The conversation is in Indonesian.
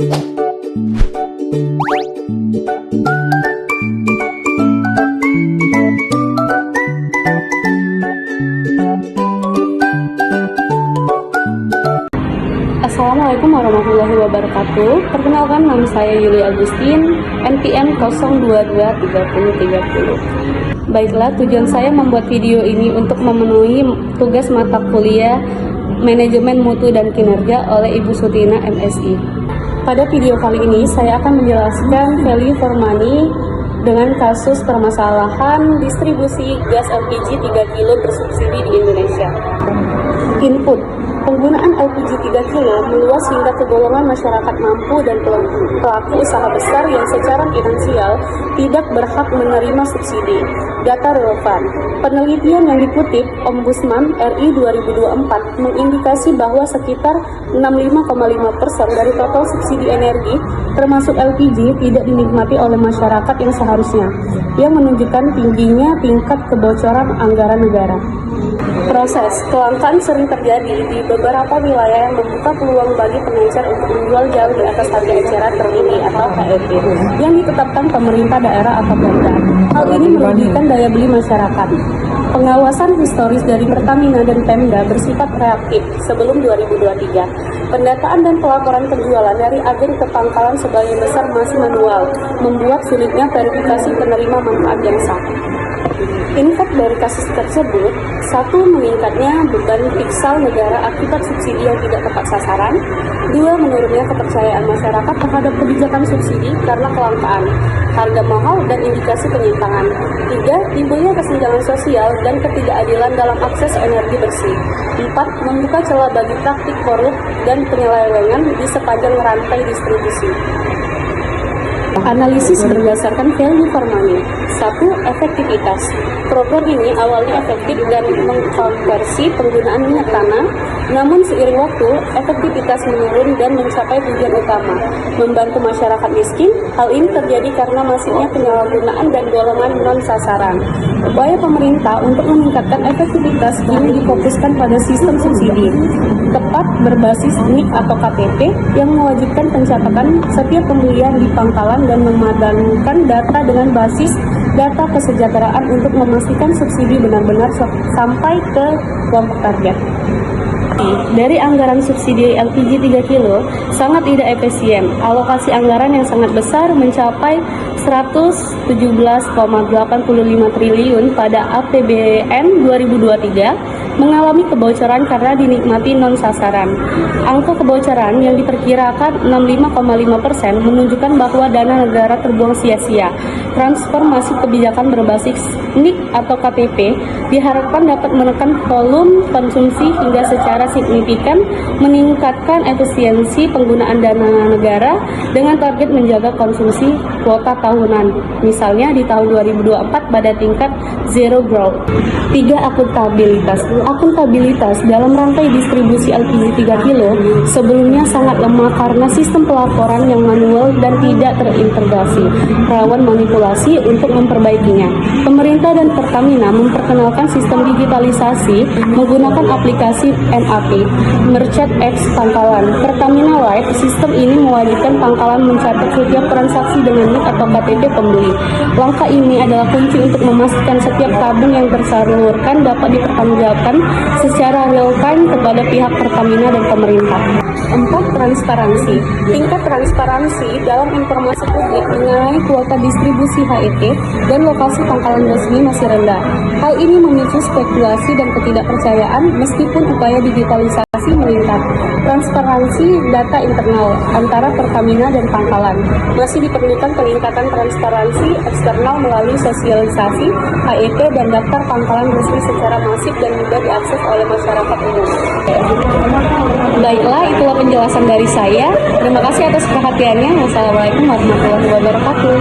Assalamualaikum warahmatullahi wabarakatuh. Perkenalkan, nama saya Yuli Agustin, NPM 0223030. Baiklah, tujuan saya membuat video ini untuk memenuhi tugas mata kuliah Manajemen Mutu dan Kinerja oleh Ibu Sutina MSI. Pada video kali ini, saya akan menjelaskan value for money dengan kasus permasalahan distribusi gas LPG 3 kilo bersubsidi di Indonesia. Input: penggunaan LPG 3 kilo meluas hingga ke golongan masyarakat mampu dan pelaku usaha besar yang secara finansial tidak berhak menerima subsidi. Data relevan. Penelitian yang dikutip Ombudsman RI 2024 mengindikasi bahwa sekitar 65,5% dari total subsidi energi termasuk LPG tidak dinikmati oleh masyarakat yang seharusnya, yang menunjukkan tingginya tingkat kebocoran anggaran negara. Proses kelangkaan sering terjadi di beberapa wilayah yang membuka peluang bagi pengecer untuk menjual jauh di atas harga eceran tertinggi atau HET yang ditetapkan pemerintah daerah atau Pemda. Hal ini merugikan daya beli masyarakat. Pengawasan historis dari Pertamina dan Pemda bersifat reaktif sebelum 2023. Pendataan dan pelaporan penjualan dari agen ke pangkalan sebagian besar masih manual, membuat sulitnya verifikasi penerima manfaat yang sah. Impact dari kasus tersebut: 1. Meningkatnya beban fiskal negara akibat subsidi yang tidak tepat sasaran. 2. Menurunnya kepercayaan masyarakat terhadap kebijakan subsidi karena kelangkaan, harga mahal, dan indikasi penyimpangan. 3. Timbulnya kesenjangan sosial dan ketidakadilan dalam akses energi bersih. 4. Membuka celah bagi praktik korup dan penyelewengan di sepanjang rantai distribusi. Analisis berdasarkan value for money. 1. Efektivitas. Program ini awalnya efektif dan mengkonversi penggunaan minyak tanah, namun seiring waktu, efektivitas menurun dan mencapai tujuan utama, membantu masyarakat miskin. Hal ini terjadi karena masifnya penyalahgunaan dan golongan non-sasaran. Upaya pemerintah untuk meningkatkan efektivitas kini difokuskan pada sistem subsidi tepat berbasis NIK atau KTP yang mewajibkan pencatatan setiap pembelian di pangkalan dan memadankan data dengan basis data kesejahteraan untuk memastikan subsidi benar-benar sampai ke kelompok target. Dari anggaran subsidi LPG 3 kilo sangat tidak efisien. Alokasi anggaran yang sangat besar mencapai 117,85 triliun pada APBN 2023 mengalami kebocoran karena dinikmati non-sasaran. Angka kebocoran yang diperkirakan 65,5% menunjukkan bahwa dana negara terbuang sia-sia. Transformasi kebijakan berbasis NIK atau KTP diharapkan dapat menekan volume konsumsi hingga secara signifikan meningkatkan efisiensi penggunaan dana negara dengan target menjaga konsumsi kuota tahunan, misalnya di tahun 2024 pada tingkat zero growth. 3. Akuntabilitas. Akuntabilitas dalam rantai distribusi LPG 3 kilo sebelumnya sangat lemah karena sistem pelaporan yang manual dan tidak terintegrasi, rawan manipulasi. Untuk memperbaikinya, pemerintah dan Pertamina memperkenalkan sistem digitalisasi menggunakan aplikasi MAP, Merchant X Pangkalan. Pertamina Live, sistem ini mewajibkan pangkalan mencatat setiap transaksi dengan NIK atau KTP pembeli. Langkah ini adalah kunci untuk memastikan setiap tabung yang tersalurkan dapat dipertanggungjawabkan secara real time kepada pihak Pertamina dan pemerintah. 4. Transparansi. Tingkat transparansi dalam informasi publik mengenai kuota distribusi HET dan lokasi pangkalan resmi masih rendah. Hal ini memicu spekulasi dan ketidakpercayaan meskipun upaya digitalisasi meningkat. Transparansi data internal antara Pertamina dan pangkalan. Masih diperlukan peningkatan transparansi eksternal melalui sosialisasi HET dan daftar pangkalan resmi secara masif dan mudah diakses oleh masyarakat umum. Baiklah, itulah penjelasan dari saya. Terima kasih atas perhatiannya. Wassalamualaikum warahmatullahi wabarakatuh.